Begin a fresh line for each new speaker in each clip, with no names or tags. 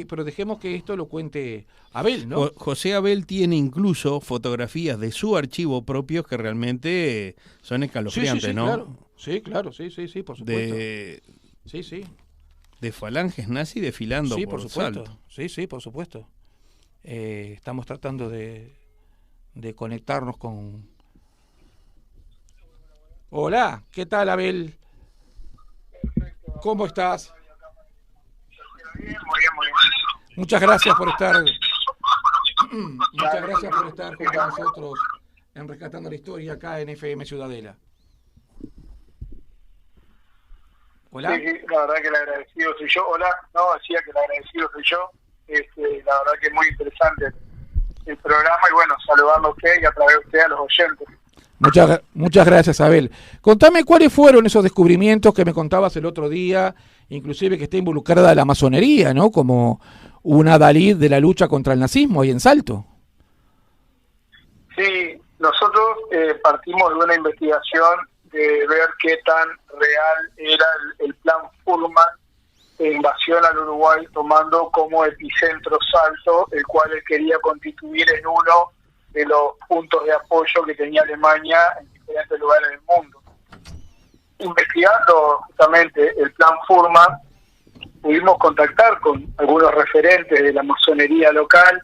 Pero dejemos que esto lo cuente Abel, ¿no?
José Abel tiene incluso fotografías de su archivo propio que realmente son escalofriantes,
sí,
¿no?
Claro. Sí, claro, sí, por supuesto. Sí.
De falanges nazi desfilando
Sí,
por
supuesto.
Salto.
Sí, por supuesto. Estamos tratando de conectarnos con... Hola, ¿qué tal, Abel? ¿Cómo estás?
Muy bien.
Muchas gracias por estar junto a nosotros en Rescatando la Historia acá en FM Ciudadela. ¿Hola?
Sí, la verdad que el agradecido soy yo. Hola, no, decía que el agradecido soy yo. La verdad que es muy interesante el programa y bueno, saludarlo a usted y a través de usted a los oyentes.
Muchas gracias, Abel. Contame cuáles fueron esos descubrimientos que me contabas el otro día, inclusive que está involucrada la masonería, ¿no? Como una adalid de la lucha contra el nazismo ahí en Salto.
Sí, nosotros partimos de una investigación de ver qué tan real era el plan Fuhrman de invasión al Uruguay, tomando como epicentro Salto, el cual él quería constituir en uno de los puntos de apoyo que tenía Alemania en diferentes lugares del mundo. Investigando justamente el plan Fuhrman, pudimos contactar con algunos referentes de la masonería local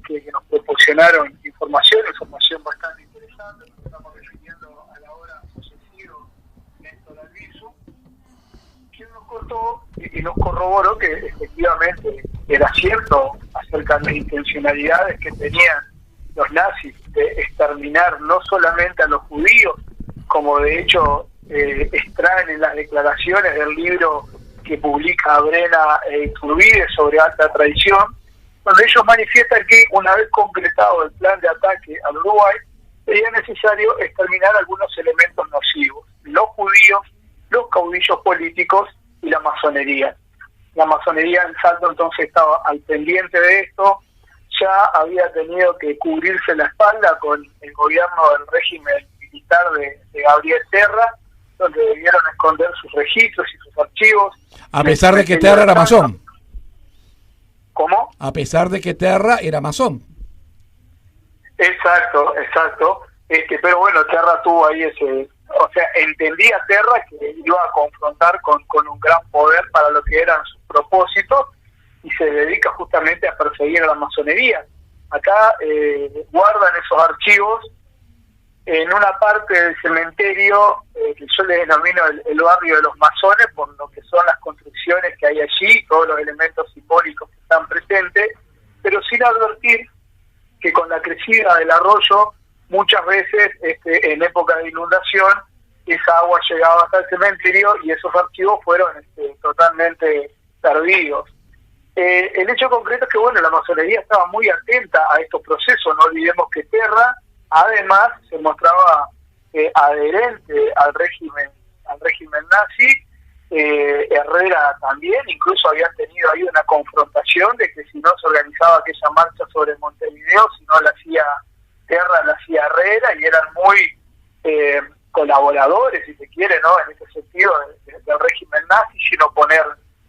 que nos proporcionaron información bastante interesante. Nos estamos refiriendo a la hora sucesivo Néstor Albizu, quien nos contó y nos corroboró que efectivamente era cierto acerca de las intencionalidades que tenían los nazis de exterminar no solamente a los judíos, como de hecho extraen en las declaraciones del libro que publica Brena Iturbide sobre alta traición, donde ellos manifiestan que una vez concretado el plan de ataque al Uruguay, sería necesario exterminar algunos elementos nocivos: los judíos, los caudillos políticos y la masonería. La masonería en Salto entonces estaba al pendiente de esto, ya había tenido que cubrirse la espalda con el gobierno del régimen militar de Gabriel Terra, donde debieron esconder sus registros y sus archivos.
A pesar de que Terra era masón.
¿Cómo?
A pesar de que Terra era masón.
Exacto. Pero bueno, Terra tuvo ahí entendía Terra que iba a confrontar con un gran poder para lo que eran sus propósitos, y se dedica justamente a perseguir a la masonería. Acá guardan esos archivos en una parte del cementerio que yo le denomino el barrio de los masones, por lo que son las construcciones que hay allí, todos los elementos simbólicos que están presentes, pero sin advertir que con la crecida del arroyo, muchas veces en época de inundación, esa agua llegaba hasta el cementerio y esos archivos fueron totalmente perdidos. El hecho concreto es que la masonería estaba muy atenta a estos procesos. No olvidemos que Terra además se mostraba adherente al régimen nazi. Herrera también, incluso habían tenido ahí una confrontación de que si no se organizaba aquella marcha sobre Montevideo, si no la hacía Terra, la hacía Herrera, y eran muy colaboradores, si se quiere, ¿no?, en ese sentido del régimen nazi, sin oponer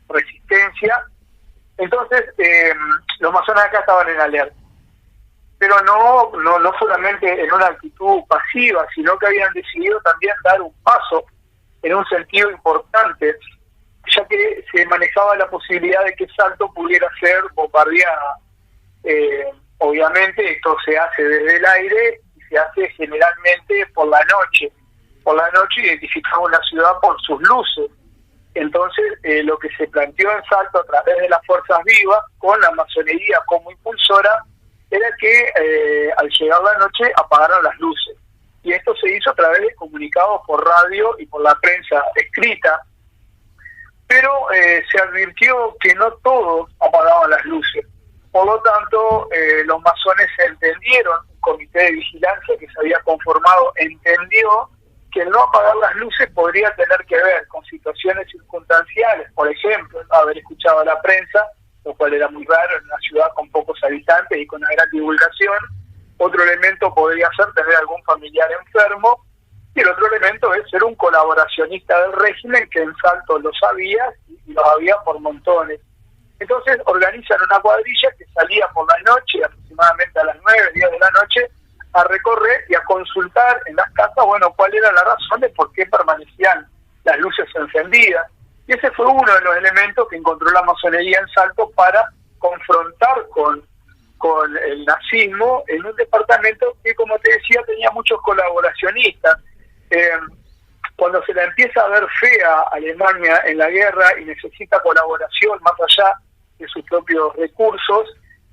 resistencia. Entonces, los masones acá estaban en alerta, pero no solamente en una actitud pasiva, sino que habían decidido también dar un paso en un sentido importante, ya que se manejaba la posibilidad de que Salto pudiera ser bombardeada. Obviamente esto se hace desde el aire y se hace generalmente por la noche. Por la noche identificamos la ciudad por sus luces. Entonces, lo que se planteó en Salto a través de las fuerzas vivas, con la masonería como impulsora, era que al llegar la noche apagaron las luces. Y esto se hizo a través de comunicados por radio y por la prensa escrita. Pero se advirtió que no todos apagaban las luces. Por lo tanto, los masones entendieron, un comité de vigilancia que se había conformado entendió que el no apagar las luces podría tener que ver con situaciones circunstanciales, por ejemplo, haber escuchado a la prensa, lo cual era muy raro en una ciudad con pocos habitantes y con una gran divulgación. Otro elemento podría ser tener algún familiar enfermo, y el otro elemento es ser un colaboracionista del régimen, que en Salto lo sabía y lo había por montones. Entonces organizan una cuadrilla que salía por la noche, aproximadamente a las 9, 10 de la noche, a recorrer y a consultar en las casas, bueno, cuál era la razón de por qué permanecían las luces encendidas. Y ese fue uno de los elementos que encontró la masonería en Salto para confrontar con el nazismo en un departamento que, como te decía, tenía muchos colaboracionistas. Cuando se la empieza a ver fea a Alemania en la guerra y necesita colaboración más allá de sus propios recursos,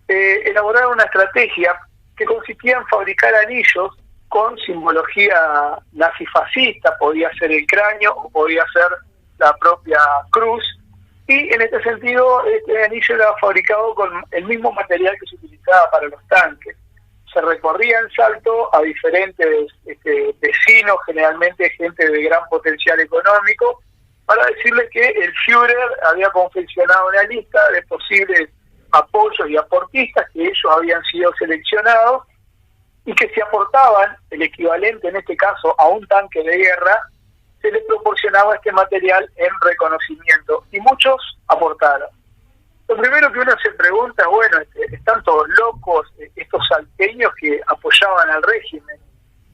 elaboraron una estrategia que consistía en fabricar anillos con simbología nazifascista, podía ser el cráneo o podía ser la propia cruz, y en este sentido este anillo era fabricado con el mismo material que se utilizaba para los tanques. Se recorría en Salto a diferentes vecinos, generalmente gente de gran potencial económico, para decirles que el Führer había confeccionado una lista de posibles apoyos y aportistas, que ellos habían sido seleccionados, y que si aportaban el equivalente, en este caso, a un tanque de guerra, se les proporcionaba este material en reconocimiento, y muchos aportaron. Lo primero que uno se pregunta es, bueno, están todos locos estos salteños que apoyaban al régimen,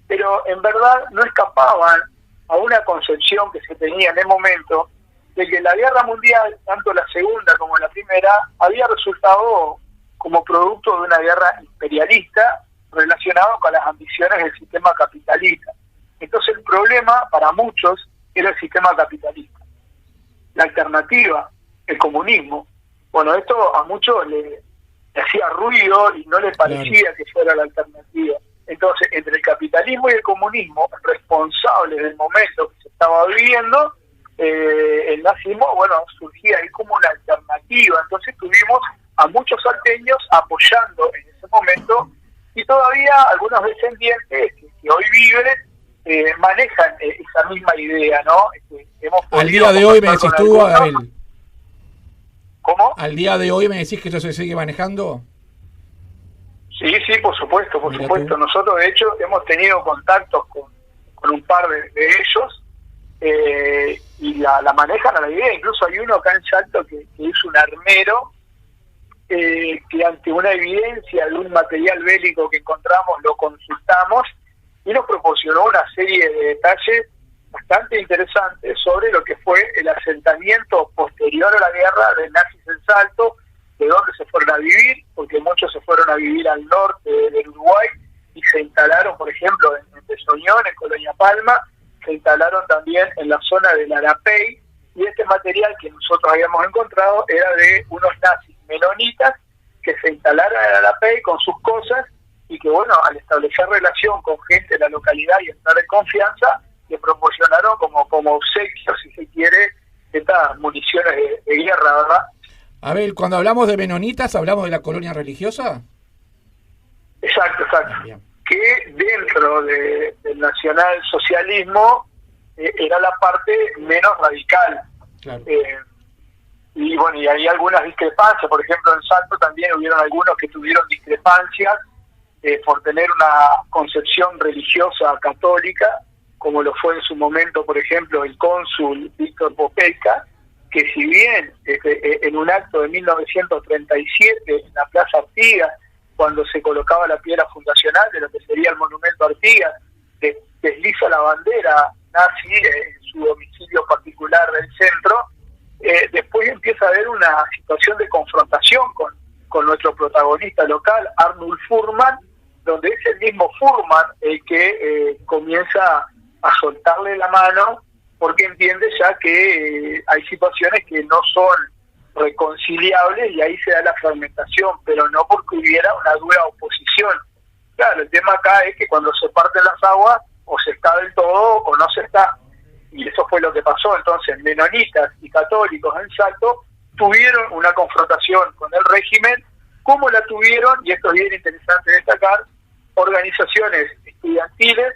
pero en verdad no escapaban a una concepción que se tenía en el momento de que la guerra mundial, tanto la segunda como la primera, había resultado como producto de una guerra imperialista relacionado con las ambiciones del sistema capitalista. Entonces el problema para muchos era el sistema capitalista. La alternativa, el comunismo. Bueno, esto a muchos le hacía ruido y no les parecía que fuera la alternativa. Entonces, entre el capitalismo y el comunismo, responsables del momento que se estaba viviendo, el nazismo, bueno, surgía ahí como una alternativa. Entonces tuvimos a muchos salteños apoyando en ese momento, y todavía algunos descendientes que hoy viven manejan esa misma idea, ¿no?
Al día de hoy me decís tú, Abel.
¿Cómo?
Al día de hoy me decís que esto se sigue manejando.
Sí, por supuesto, por supuesto. Nosotros, de hecho, hemos tenido contactos con un par de ellos, y la manejan a la idea. Incluso hay uno acá en Salto que es un armero, que ante una evidencia de un material bélico que encontramos, lo consultamos y nos proporcionó una serie de detalles bastante interesantes sobre lo que fue el asentamiento posterior a la guerra de nazis en Salto, de dónde se fueron a vivir, porque muchos se fueron a vivir al norte del Uruguay y se instalaron, por ejemplo, en Pesoñón, en Colonia Palma, se instalaron también en la zona del Arapey, y este material que nosotros habíamos encontrado era de unos nazis menonitas que se instalaron en el Arapey con sus cosas, y que, bueno, al establecer relación con gente de la localidad y estar en confianza, le proporcionaron como obsequio, si se quiere, estas municiones de guerra, ¿verdad?
Abel, cuando hablamos de menonitas, ¿hablamos de la colonia religiosa?
Exacto. Bien. Que dentro del nacionalsocialismo era la parte menos radical. Claro. Y bueno, y hay algunas discrepancias. Por ejemplo, en Salto también hubieron algunos que tuvieron discrepancias por tener una concepción religiosa católica, como lo fue en su momento, por ejemplo, el cónsul Víctor Popesca, que si bien en un acto de 1937 en la Plaza Artigas, cuando se colocaba la piedra fundacional de lo que sería el monumento Artigas, desliza la bandera nazi en su domicilio particular del centro, después empieza a haber una situación de confrontación con nuestro protagonista local, Arnulf Fuhrmann, donde es el mismo Fuhrmann el que comienza a soltarle la mano, porque entiende ya que hay situaciones que no son reconciliables, y ahí se da la fragmentación, pero no porque hubiera una dura oposición. Claro, el tema acá es que cuando se parten las aguas, o se está del todo o no se está, y eso fue lo que pasó. Entonces, menonitas y católicos en Salto tuvieron una confrontación con el régimen, como la tuvieron, y esto es bien interesante destacar, organizaciones estudiantiles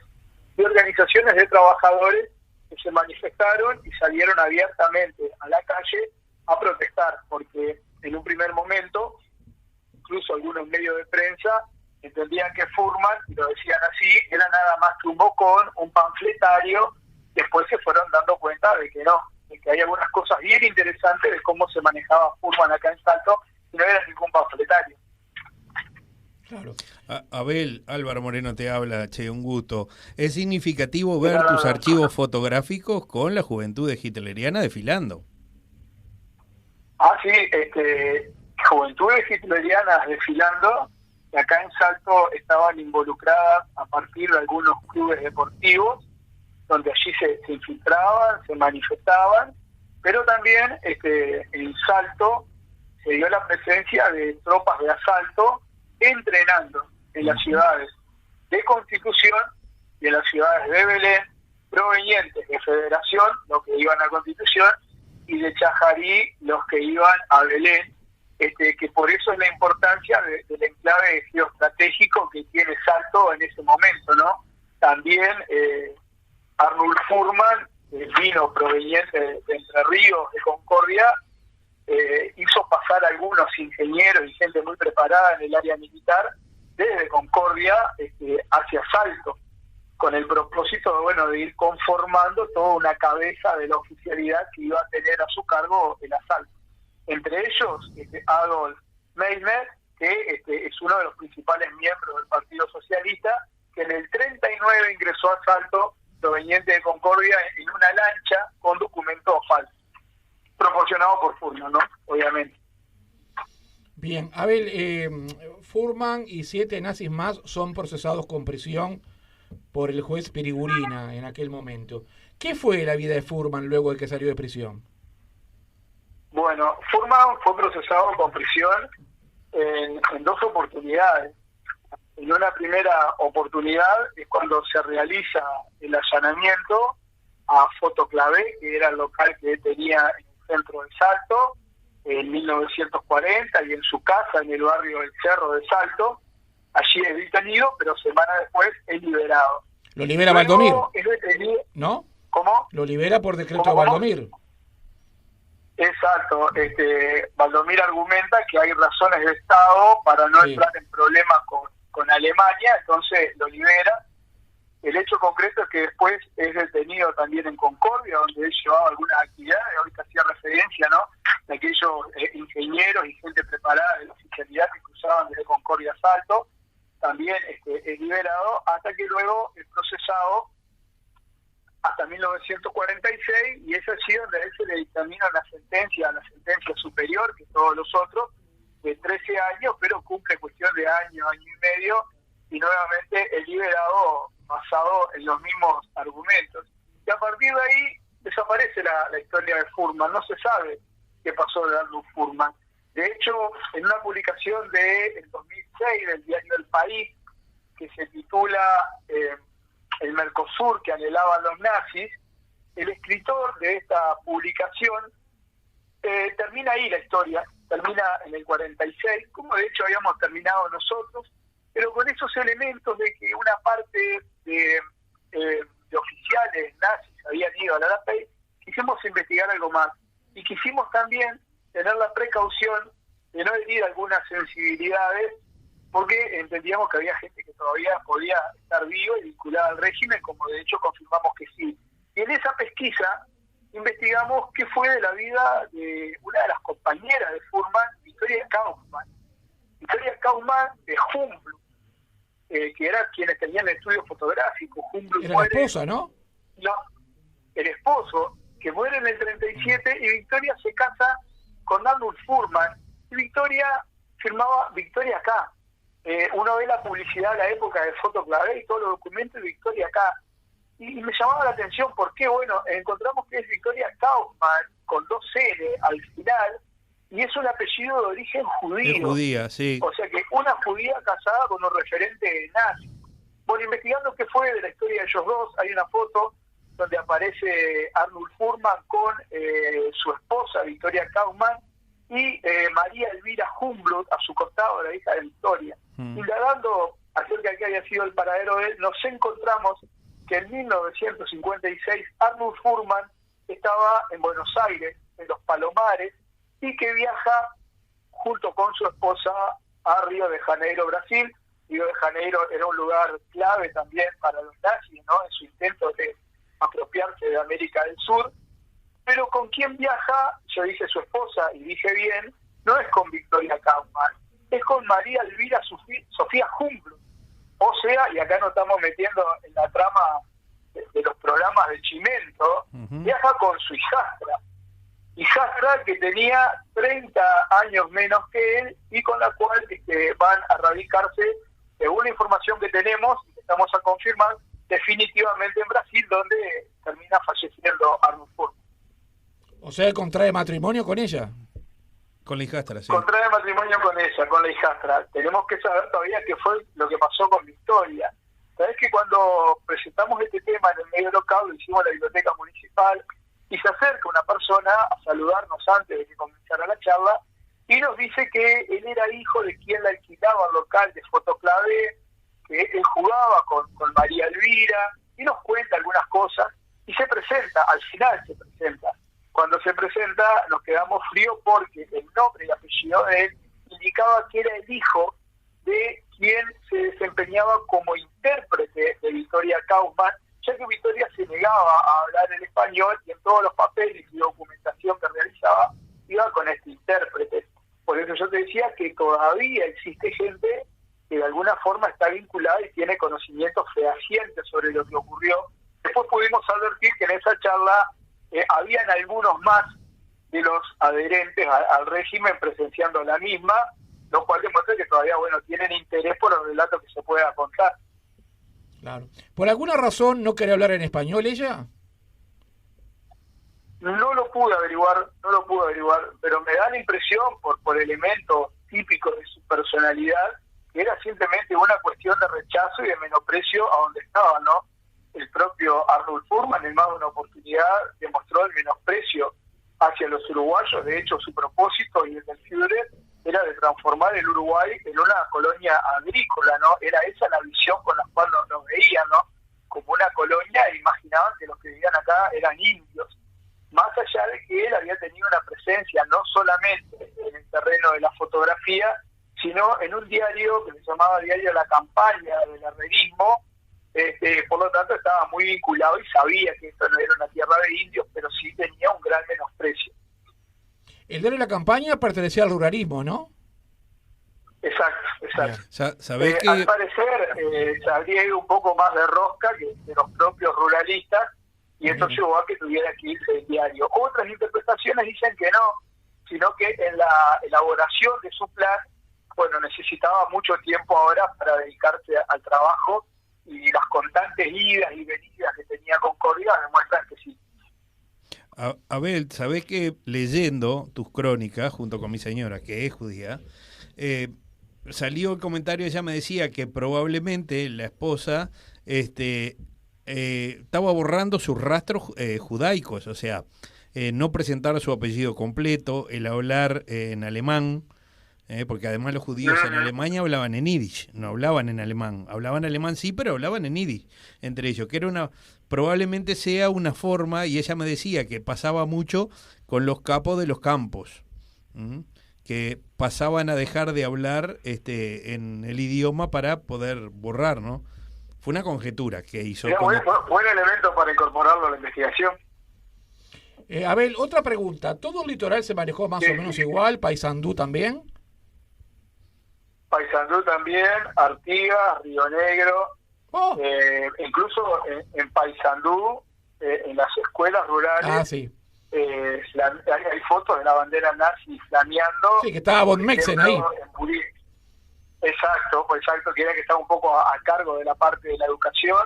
y organizaciones de trabajadores que se manifestaron y salieron abiertamente a la calle a protestar, porque en un primer momento, incluso algunos medios de prensa entendían que Fuhrmann, y lo decían así, era nada más que un bocón, un panfletario. Después se fueron dando cuenta de que no, que hay algunas cosas bien interesantes de cómo se manejaba Fuhrman acá en Salto, y no era ningún panfletario.
Claro.
Abel, Álvaro Moreno te habla, che, un gusto. Es significativo ver tus archivos fotográficos con la juventud hitleriana desfilando.
Sí, juventudes hitlerianas desfilando, que acá en Salto estaban involucradas a partir de algunos clubes deportivos, donde allí se infiltraban, se manifestaban, pero también en Salto se dio la presencia de tropas de asalto entrenando en las ciudades de Constitución y en las ciudades de Belén, provenientes de Federación, los que iban a Constitución, y de Chajarí, los que iban a Belén, que por eso es la importancia del enclave geoestratégico que tiene Salto en ese momento, ¿no? También Arnulf Fuhrman, vino proveniente de Entre Ríos, de Concordia, hizo pasar a algunos ingenieros y gente muy preparada en el área militar desde Concordia hacia Salto, con el propósito de ir conformando toda una cabeza de la oficialidad que iba a tener a su cargo el asalto. Entre ellos, Adolf Meissner, que es uno de los principales miembros del Partido Socialista, que en el 39 ingresó a Salto proveniente de Concordia en una lancha con documentos falsos, proporcionado por Fuhrman, ¿no? Obviamente.
Bien, Abel, Fuhrman y 7 nazis más son procesados con prisión por el juez Perigurina en aquel momento. ¿Qué fue la vida de Fuhrman luego de que salió de prisión?
Bueno, Fuhrman fue procesado con prisión en 2 oportunidades. En una primera oportunidad es cuando se realiza el allanamiento a Fotoclavé, que era el local que tenía en el centro de Salto, en 1940, y en su casa en el barrio del Cerro de Salto. Allí es detenido, pero semanas después es liberado.
Lo libera
Luego,
Valdomir, ¿no?
¿Cómo?
Lo libera por decreto de
¿Cómo?
Valdomir.
Exacto. Valdomir argumenta que hay razones de Estado para no entrar en problemas con Alemania, entonces lo libera. El hecho concreto es que después es detenido también en Concordia, donde él llevaba algunas actividades, ahorita hacía referencia, ¿no?, de aquellos ingenieros y gente preparada de la oficialidad que cruzaban desde Concordia a Salto. También es liberado, hasta que luego es procesado hasta 1946, y es así donde a él se le dictamina la sentencia superior que todos los otros, de 13 años, pero cumple cuestión de año y medio, y nuevamente es liberado basado en los mismos argumentos. Y a partir de ahí desaparece la historia de Fuhrman, no se sabe qué pasó de Arnulf Fuhrman. De hecho, en una publicación del 2006 del diario El País, que se titula El Mercosur que anhelaban los nazis, el escritor de esta publicación termina ahí la historia, termina en el 46, como de hecho habíamos terminado nosotros, pero con esos elementos de que una parte de oficiales nazis habían ido a la API, quisimos investigar algo más, y quisimos también tener la precaución de no herir algunas sensibilidades, porque entendíamos que había gente que todavía podía estar viva y vinculada al régimen, como de hecho confirmamos que sí. Y en esa pesquisa investigamos qué fue de la vida de una de las compañeras de Fuhrman, Victoria Kaufmann. Victoria Kaufmann de Humboldt, que eran quienes tenían el estudio fotográfico. Humboldt
era la esposa, ¿no?
No, el esposo, que muere en el 37, y Victoria se casa con Arnulf Fuhrman, y Victoria firmaba Victoria K. Uno ve la publicidad de la época de Fotoclavé y todos los documentos de Victoria K. Y me llamaba la atención porque, encontramos que es Victoria Kaufmann, con 2 L al final, y es un apellido de origen judío.
Es judía, sí.
O sea que una judía casada con un referente nazi. Bueno, investigando qué fue de la historia de ellos dos, hay una foto donde aparece Arnulf Fuhrman con su esposa, Victoria Kaufmann, y María Elvira Humboldt a su costado, la hija de Victoria. Indagando acerca de qué había sido el paradero de él, nos encontramos que en 1956 Arnulf Fuhrman estaba en Buenos Aires, en Los Palomares, y que viaja junto con su esposa a Río de Janeiro, Brasil. Río de Janeiro era un lugar clave también para los nazis, ¿no?, en su intento de apropiarse de América del Sur. pero ¿con quién viaja? Yo dije su esposa, y dije bien, no es con Victoria Kaufman, es con María Elvira Sofía Humble. O sea, y acá nos estamos metiendo en la trama de los programas de Chimento, viaja con su hijastra que tenía 30 años menos que él y con la cual van a radicarse, según la información que tenemos y que estamos a confirmar, definitivamente en Brasil, donde termina falleciendo Arnold Furman.
O sea, contrae matrimonio con ella.
Con la hijastra, sí.
Contrae matrimonio con ella, con la hijastra. Tenemos que saber todavía qué fue lo que pasó con Victoria. Sabes que cuando presentamos este tema en el medio local, lo hicimos en la biblioteca municipal, y se acerca una persona a saludarnos antes de que comenzara la charla, y nos dice que él era hijo de quien le alquilaba el local de Fotoclave, que él jugaba con María Elvira, y nos cuenta algunas cosas, y se presenta, al final se presenta. Cuando se presenta nos quedamos fríos porque el nombre y apellido de él indicaba que era el hijo de quien se desempeñaba como intérprete de Victoria Kaufman, ya que Victoria se negaba a hablar el español y en todos los papeles y documentación que realizaba iba con este intérprete. Por eso yo te decía que todavía existe gente que de alguna forma está vinculada y tiene conocimientos fehacientes sobre lo que ocurrió. Después pudimos advertir que en esa charla habían algunos más de los adherentes al régimen presenciando la misma, lo cual demuestra que todavía tienen interés por los relatos que se pueda contar.
Claro. ¿Por alguna razón no quería hablar en español ella?
No lo pude averiguar, pero me da la impresión, por elementos típicos de su personalidad, que era simplemente una cuestión de rechazo y de menosprecio a donde estaba, ¿no? El propio Arnold Furman, en más de una oportunidad, demostró el menosprecio hacia los uruguayos. De hecho, su propósito y el del Führer era de transformar el Uruguay en una colonia agrícola, ¿no? Era esa la visión con la cual nos veían, ¿no? Como una colonia, e imaginaban que los que vivían acá eran indios. Más allá de que él había tenido una presencia no solamente en el terreno de la fotografía, sino en un diario que se llamaba Diario La Campaña del Herrerismo. Por lo tanto estaba muy vinculado y sabía que esto no era una tierra de indios, pero sí tenía un gran menosprecio.
El diario La Campaña pertenecía al ruralismo, ¿no?
Exacto.
¿Sabés que
al parecer se habría ido un poco más de rosca que de los propios ruralistas, y esto llevó a que tuviera que irse el diario. Otras interpretaciones dicen que no, sino que en la elaboración de su plan, necesitaba mucho tiempo ahora para dedicarse al trabajo, y las constantes idas y venidas que tenía Concordia demuestran que sí.
Abel, ¿sabés que leyendo tus crónicas junto con mi señora, que es judía, salió el comentario, ella me decía que probablemente la esposa estaba borrando sus rastros judaicos, o sea, no presentar su apellido completo, el hablar en alemán, porque además los judíos en Alemania hablaban en yiddish, no hablaban en alemán, hablaban alemán sí, pero hablaban en yiddish entre ellos, que era probablemente sea una forma, y ella me decía que pasaba mucho con los capos de los campos, que pasaban a dejar de hablar en el idioma para poder borrar, ¿no? Fue una conjetura que hizo.
Buen elemento para incorporarlo a la investigación.
Abel, otra pregunta. ¿Todo el litoral se manejó más o menos igual? ¿Paysandú también?
Paysandú también, Artigas, Río Negro. Incluso en Paysandú, en las escuelas rurales, hay fotos de la bandera nazi flameando.
Sí, que estaba Von Mexen ahí.
Exacto, que era que estaba un poco a cargo de la parte de la educación.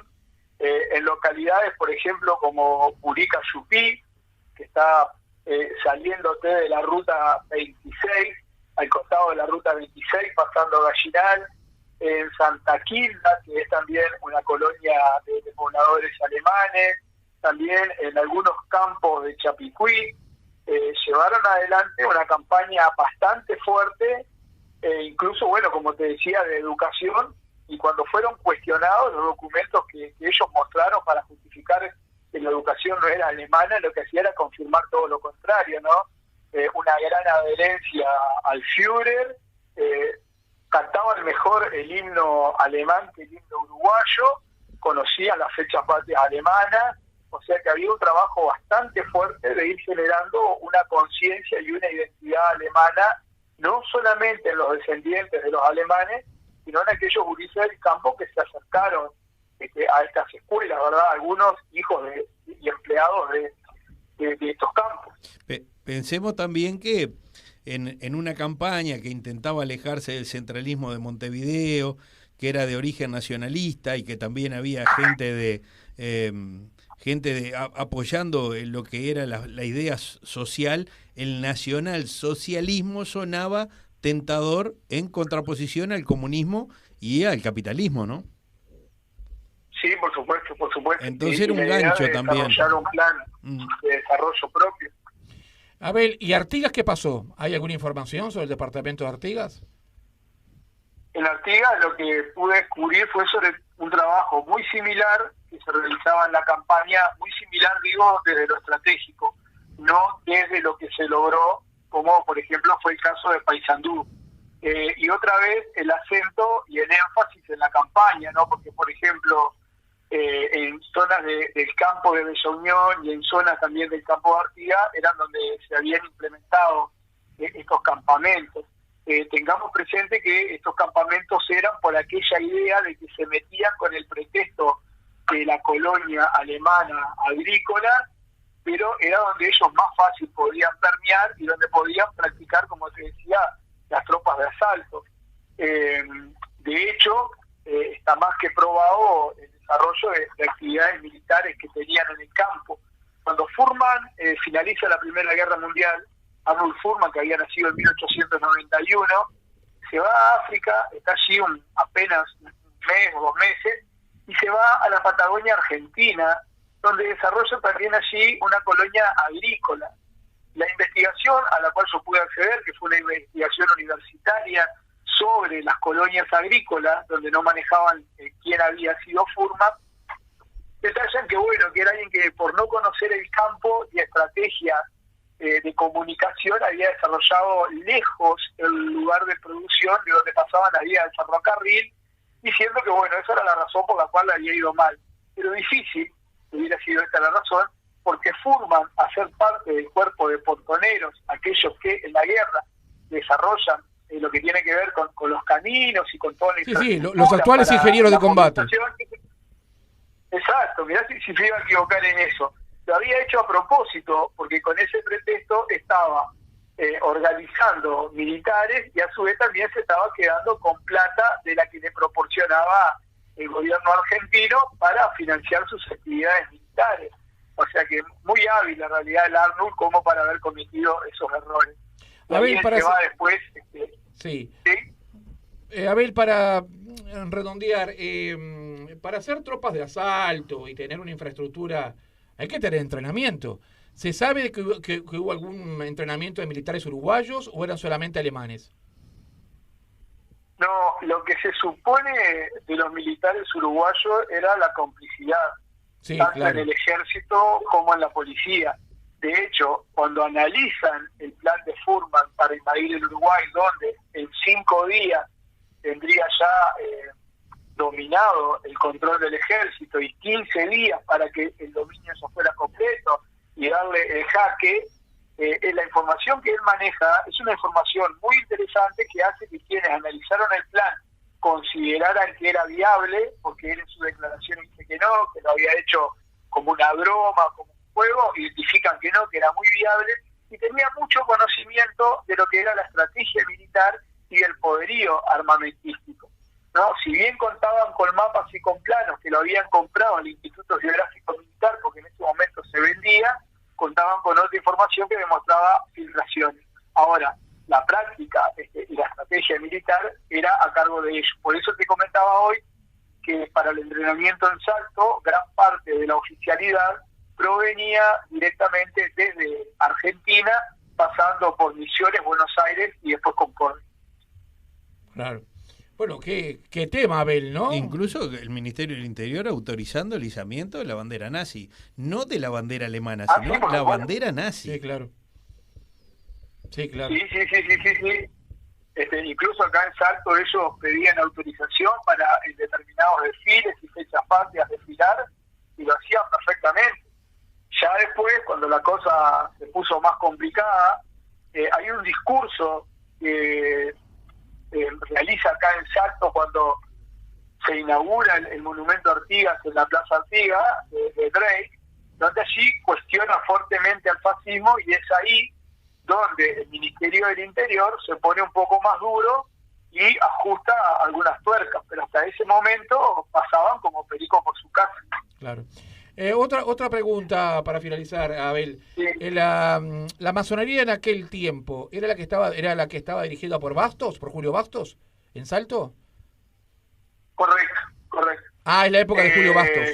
En localidades, por ejemplo, como Burica Chupí, que está saliéndote de la ruta 26, al costado de la ruta 26, pasando Gallinal, en Santa Quilda, que es también una colonia de pobladores alemanes, también en algunos campos de Chapicuí, llevaron adelante una campaña bastante fuerte, incluso, como te decía, de educación, y cuando fueron cuestionados los documentos que ellos mostraron para justificar que la educación no era alemana, lo que hacía era confirmar todo lo contrario, ¿no? Una gran adherencia al Führer, cantaban mejor el himno alemán que el himno uruguayo, conocían las fechas patrias alemanas, O sea que había un trabajo bastante fuerte de ir generando una conciencia y una identidad alemana, no solamente en los descendientes de los alemanes, sino en aquellos gurises del campo que se acercaron a estas escuelas, ¿verdad? Algunos hijos y empleados de estos campos.
Pensemos también que en una campaña que intentaba alejarse del centralismo de Montevideo, que era de origen nacionalista y que también había gente apoyando lo que era la idea social, el nacionalsocialismo sonaba tentador en contraposición al comunismo y al capitalismo, ¿no?
Sí, por supuesto, por supuesto.
Entonces era un gancho también.
Desarrollar un plan de desarrollo propio.
Abel, ¿y Artigas qué pasó? ¿Hay alguna información sobre el departamento de Artigas?
En Artigas lo que pude descubrir fue sobre un trabajo muy similar que se realizaba en la campaña, muy similar, digo, desde lo estratégico, no desde lo que se logró, como por ejemplo fue el caso de Paysandú. Y otra vez el acento y el énfasis en la campaña, ¿no? Porque, por ejemplo, en zonas del campo de Bella Unión y en zonas también del campo de Artigas eran donde se habían implementado estos campamentos. Tengamos presente que estos campamentos eran por aquella idea de que se metían con el pretexto de la colonia alemana agrícola, pero era donde ellos más fácil podían permear y donde podían practicar, como te decía, las tropas de asalto. De hecho, está más que probado el desarrollo de actividades militares que tenían en el campo. Cuando Fuhrmann finaliza la Primera Guerra Mundial, Arnold Fuhrmann, que había nacido en 1891, se va a África, está allí apenas un mes o 2 meses, y se va a la Patagonia Argentina, donde desarrolla también allí una colonia agrícola. La investigación a la cual yo pude acceder, que fue una investigación universitaria sobre las colonias agrícolas, donde no manejaban quién había sido Fuhrmann, detallan que bueno, que era alguien que por no conocer el campo y estrategias de comunicación había desarrollado lejos el lugar de producción de donde pasaban la vía del ferrocarril, diciendo que bueno, esa era la razón por la cual le había ido mal. Pero difícil hubiera sido esta la razón, porque Fuhrmann, a ser parte del cuerpo de pontoneros, aquellos que en la guerra desarrollan lo que tiene que ver con los caminos y con toda la
infraestructura. Sí, los actuales ingenieros de combate.
Exacto, mirá si me iba a equivocar en eso. Lo había hecho a propósito, porque con ese pretexto estaba organizando militares y a su vez también se estaba quedando con plata de la que le proporcionaba el gobierno argentino para financiar sus actividades militares. O sea que muy hábil en realidad el Arnold como para haber cometido esos errores.
Abel, para
va después,
sí.
¿Sí?
Abel, para redondear, para hacer tropas de asalto y tener una infraestructura, hay que tener entrenamiento. ¿Se sabe que hubo algún entrenamiento de militares uruguayos o eran solamente alemanes?
No, lo que se supone de los militares uruguayos era la complicidad, tanto
claro,
en el ejército como en la policía. De hecho, cuando analizan el plan de Fuhrmann para invadir el Uruguay, donde en 5 días tendría ya dominado el control del ejército y 15 días para que el dominio eso fuera completo y darle el jaque, la información que él maneja es una información muy interesante que hace que quienes analizaron el plan consideraran que era viable, porque él en su declaración dice que no, que lo había hecho como una broma, como un juego, identifican que no, que era muy viable, y tenía mucho conocimiento de lo que era la estrategia militar y el poderío armamentístico, ¿no? Si bien contaban con mapas y con planos que lo habían comprado el Instituto Geográfico Militar, porque en ese momento se vendía, contaban con otra información que demostraba filtraciones. Ahora, la práctica y la estrategia militar era a cargo de ellos. Por eso te comentaba hoy que para el entrenamiento en Salto, gran parte de la oficialidad provenía directamente desde Argentina, pasando por Misiones, Buenos Aires y después Concordia.
Claro. Bueno, qué tema, Abel, ¿no?
Incluso el Ministerio del Interior autorizando el izamiento de la bandera nazi, no de la bandera alemana, sino
sí,
la bandera nazi.
Sí, claro. Sí, claro.
Sí. Incluso acá en Salto ellos pedían autorización para en determinados desfiles y fechas patrias desfilar y lo hacían perfectamente. Ya después, cuando la cosa se puso más complicada, hay un discurso que realiza acá en Salto cuando se inaugura el monumento a Artigas en la Plaza Artigas de Drake, donde allí cuestiona fuertemente al fascismo, y es ahí donde el Ministerio del Interior se pone un poco más duro y ajusta algunas tuercas, pero hasta ese momento pasaban como perico por su casa.
Claro. Otra pregunta para finalizar, Abel.
Sí.
La masonería en aquel tiempo, ¿era la que estaba dirigida por Bastos, por Julio Bastos, en Salto?
Correcto.
Ah, es la época de Julio Bastos.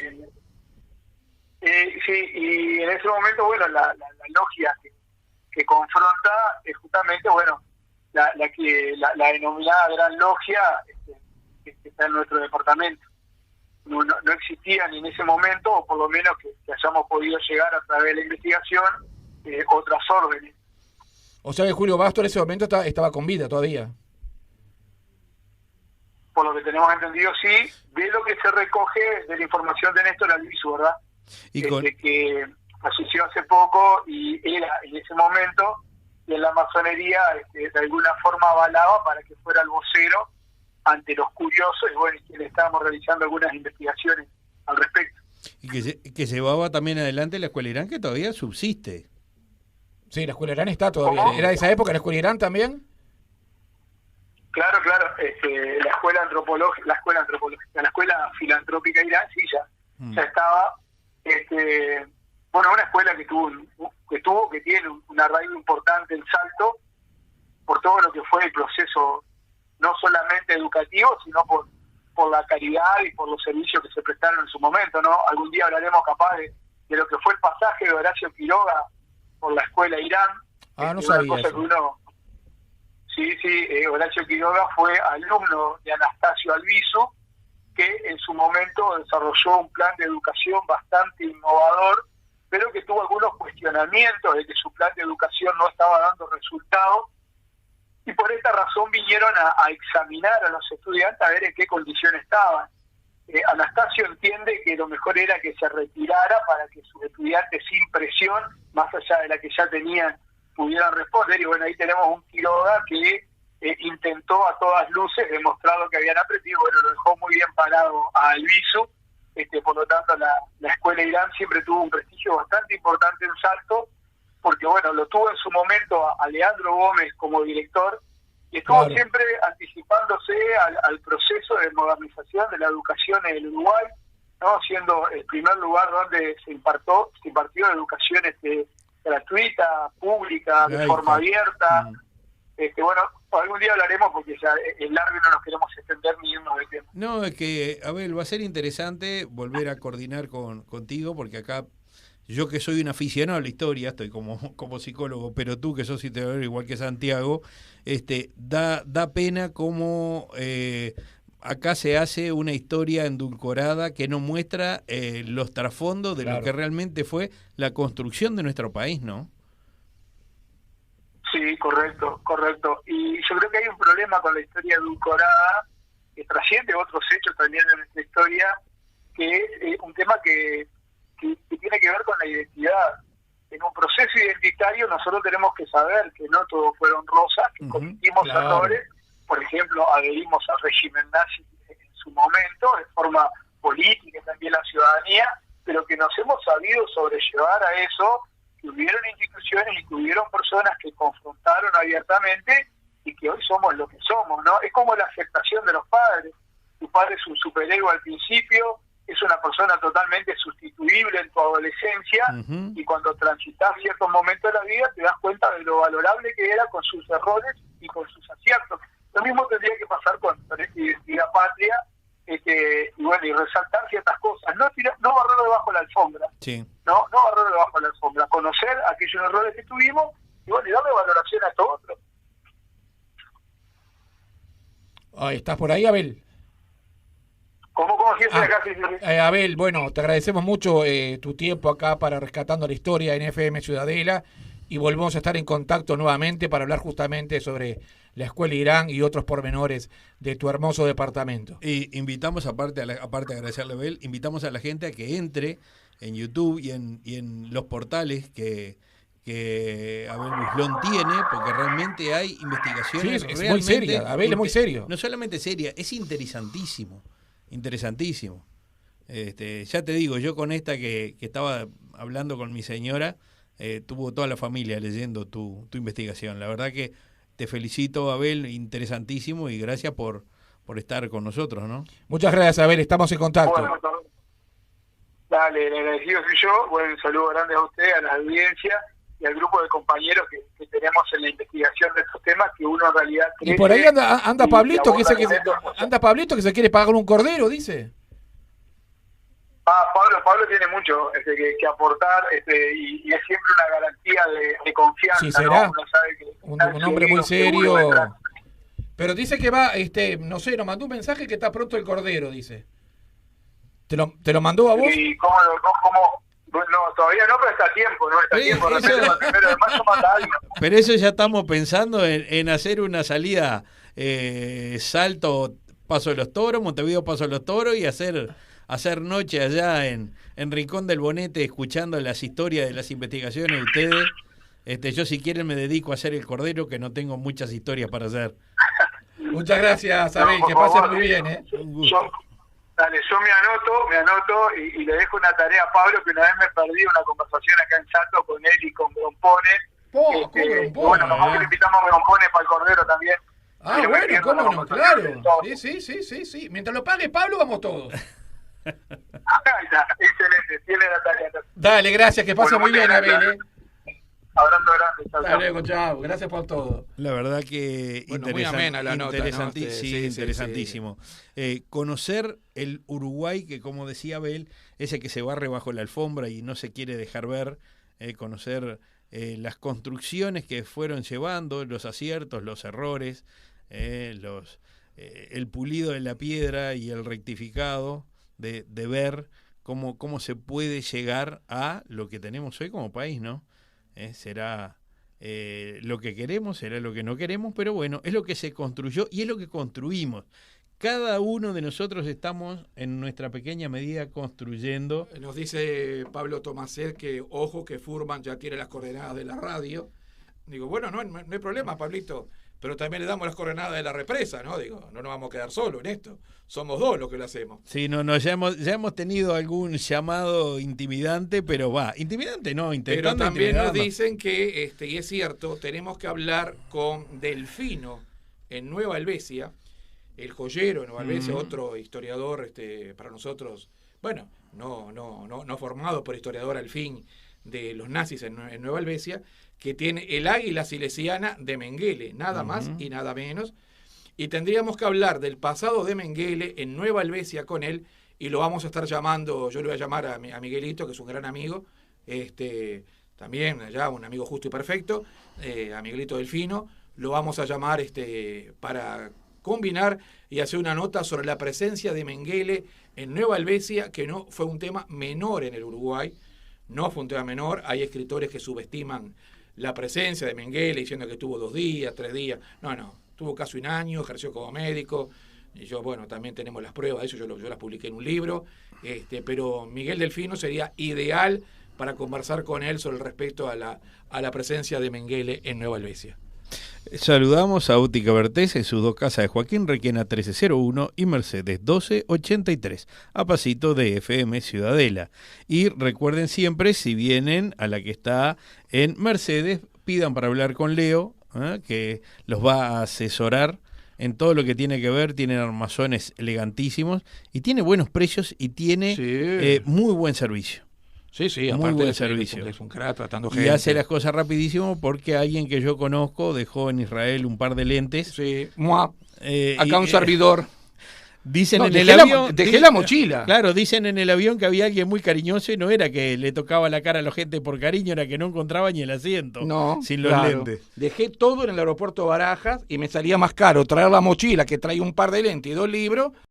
Sí, y en ese momento, bueno, la logia que confronta es justamente, bueno, la denominada Gran Logia, que está en nuestro departamento. No existían en ese momento, o por lo menos que hayamos podido llegar a través de la investigación, otras órdenes.
O sea que Julio Bastos en ese momento estaba con vida todavía.
Por lo que tenemos entendido, sí, de lo que se recoge de la información de Néstor Alviso, ¿verdad? Que falleció hace poco y era en ese momento, y en la masonería de alguna forma avalaba para que fuera el vocero ante los curiosos, y bueno, que le estábamos realizando algunas investigaciones al respecto.
Y que llevaba también adelante la Escuela Irán, que todavía subsiste.
Sí, la Escuela Irán está todavía.
¿Cómo?
¿Era de esa época la Escuela Irán también?
Claro, la escuela filantrópica Irán, sí, ya estaba. Bueno, una escuela que tiene un arraigo importante en Salto, por todo lo que fue el proceso, no solamente educativo, sino por la caridad y por los servicios que se prestaron en su momento, ¿no? Algún día hablaremos capaz de lo que fue el pasaje de Horacio Quiroga por la escuela Irán.
No sabía eso.
Sí, Horacio Quiroga fue alumno de Anastasio Alviso, que en su momento desarrolló un plan de educación bastante innovador, pero que tuvo algunos cuestionamientos de que su plan de educación no estaba dando resultados, y por esta razón vinieron a examinar a los estudiantes a ver en qué condición estaban. Anastasio entiende que lo mejor era que se retirara para que sus estudiantes sin presión, más allá de la que ya tenían, pudieran responder, y bueno, ahí tenemos un Quiroga que intentó a todas luces demostrar lo que habían aprendido. Bueno, lo dejó muy bien parado a Alviso, por lo tanto la escuela Irán siempre tuvo un prestigio bastante importante en Salto, porque bueno, lo tuvo en su momento a Leandro Gómez como director, y estuvo siempre anticipándose al proceso de modernización de la educación en el Uruguay, ¿no? Siendo el primer lugar donde se impartió educación gratuita, pública, de forma abierta. Bueno, algún día hablaremos porque ya es largo y no nos queremos extender ni irnos de tema.
No, es que, Abel, va a ser interesante volver a coordinar contigo, porque acá, yo que soy un aficionado a la historia, estoy como psicólogo, pero tú que sos historiador igual que Santiago, da pena cómo acá se hace una historia endulcorada que no muestra los trasfondos de lo que realmente fue la construcción de nuestro país, ¿no?
Sí, correcto. Y yo creo que hay un problema con la historia edulcorada que trasciende otros hechos también de nuestra historia, que es un tema que tiene que ver con la identidad. En un proceso identitario nosotros tenemos que saber que no todos fueron rosas, que cometimos errores. Por ejemplo, adherimos al régimen nazi en su momento, de forma política y también la ciudadanía, pero que nos hemos sabido sobrellevar a eso, que hubieron instituciones y que hubieron personas que confrontaron abiertamente y que hoy somos lo que somos, ¿no? Es como la aceptación de los padres. Tu padre es un superhéroe al principio, es una persona totalmente sustituible en tu adolescencia, y cuando transitas ciertos momentos de la vida te das cuenta de lo valorable que era con sus errores y con sus aciertos. Lo mismo tendría que pasar con esta identidad patria, y bueno, y resaltar ciertas cosas, no barrerlo debajo de la alfombra, no barrerlo debajo de la alfombra, conocer aquellos errores que tuvimos, y bueno, y darle valoración a todo otro.
¿Estás por ahí, Abel?
¿Cómo siempre acá?
Abel, bueno, te agradecemos mucho tu tiempo acá para Rescatando la Historia en FM Ciudadela, y volvemos a estar en contacto nuevamente para hablar justamente sobre la Escuela Irán y otros pormenores de tu hermoso departamento.
Y invitamos, aparte de agradecerle a Abel, invitamos a la gente a que entre en YouTube y en los portales que Abel Buslón tiene, porque realmente hay investigaciones.
Sí, es muy seria, Abel es muy serio.
No solamente seria, es interesantísimo. Ya te digo, yo con esta que estaba hablando con mi señora, tuvo toda la familia leyendo tu investigación. La verdad que te felicito, Abel, interesantísimo, y gracias por estar con nosotros, ¿no?
Muchas gracias, Abel, estamos en contacto.
Bueno, dale, el agradecido soy yo. Bueno, un saludo grande a usted, a la audiencia y al grupo de compañeros que tenemos en la investigación de estos temas, que uno en realidad crece.
Y por ahí anda Pablito, anda Pablito que se quiere pagar un cordero, dice.
Pablo tiene mucho que aportar, y es siempre una garantía de confianza.
Sí, será.
¿no? Uno sabe que
Un hombre muy serio. Pero dice que va, no sé, nos mandó un mensaje que está pronto el cordero, dice. ¿Te lo mandó a vos?
¿Y cómo? No, todavía no, pero está a tiempo, ¿no? Está a tiempo. De repente, el 1 de mayo manda algo.
Pero eso ya estamos pensando en hacer una salida, Salto, Paso de los Toros, Montevideo, Paso de los Toros, y hacer noche allá en Rincón del Bonete, escuchando las historias de las investigaciones de ustedes. Yo, si quieren, me dedico a hacer el cordero, que no tengo muchas historias para hacer.
Muchas gracias, Abel, que pasen muy bien, ¿eh?
Un gusto.
Yo me anoto y le dejo una tarea a Pablo, que una vez me perdí una conversación acá en Salto con él y con Grompone. Bueno, capaz que le invitamos a Grompone para el cordero también.
Bueno, cómo no, claro. Sí. Mientras lo pague Pablo, vamos todos.
Ahí está, excelente, tiene la tarea.
Dale, gracias, que pase muy bien, Abel.
Abrazo grande.
Hasta luego, chao. Gracias por todo.
La verdad que
muy amena la nota, ¿no?
Sí, interesantísimo. Conocer el Uruguay, que como decía Abel, ese que se barre bajo la alfombra y no se quiere dejar ver, conocer las construcciones que fueron llevando, los aciertos, los errores, el pulido de la piedra y el rectificado, de ver cómo se puede llegar a lo que tenemos hoy como país, ¿no? Será lo que queremos, será lo que no queremos, pero bueno, es lo que se construyó y es lo que construimos. Cada uno de nosotros estamos en nuestra pequeña medida construyendo.
Nos dice Pablo Tomaset que ojo que Furman ya tiene las coordenadas de la radio. Digo, bueno, no hay problema, Pablito, pero también le damos las coordenadas de la represa, ¿no? Digo, no nos vamos a quedar solos en esto. Somos dos los que lo hacemos.
Sí, ya hemos tenido algún llamado intimidante, pero intimidante no, intentando.
Pero también nos dicen que, y es cierto, tenemos que hablar con Delfino en Nueva Helvecia, el joyero en Nueva Helvecia, otro historiador, para nosotros, bueno, no formado por historiador al fin de los nazis en Nueva Helvecia, que tiene el águila silesiana de Mengele, nada más y nada menos. Y tendríamos que hablar del pasado de Mengele en Nueva Helvecia con él, y lo vamos a estar llamando, yo le voy a llamar a Miguelito, que es un gran amigo, también allá un amigo justo y perfecto, a Miguelito Delfino, lo vamos a llamar para combinar y hacer una nota sobre la presencia de Mengele en Nueva Helvecia, que no fue un tema menor en el Uruguay, no fue un tema menor. Hay escritores que subestiman la presencia de Mengele diciendo que estuvo 2 días, 3 días, no, tuvo casi 1 año, ejerció como médico, y yo, bueno, también tenemos las pruebas de eso, yo las publiqué en un libro, pero Miguel Delfino sería ideal para conversar con él sobre el respecto a la presencia de Mengele en Nueva Helvecia.
Saludamos a Óptica Vertés en sus 2 casas de Joaquín Requena 1301 y Mercedes 1283, a pasito de FM Ciudadela. Y recuerden siempre, si vienen a la que está en Mercedes, pidan para hablar con Leo, que los va a asesorar en todo lo que tiene que ver. Tienen armazones elegantísimos y tiene buenos precios y tiene muy buen servicio.
Sí,
muy buen servicio.
Es un crack tratando gente.
Y hace las cosas rapidísimo, porque alguien que yo conozco dejó en Israel un par de lentes.
Sí, acá un servidor.
Dicen en el avión.
Dejé la mochila.
Claro, dicen en el avión que había alguien muy cariñoso, y no era que le tocaba la cara a la gente por cariño, era que no encontraba ni el asiento sin los lentes.
Dejé todo en el aeropuerto Barajas y me salía más caro traer la mochila, que trae un par de lentes y 2 libros,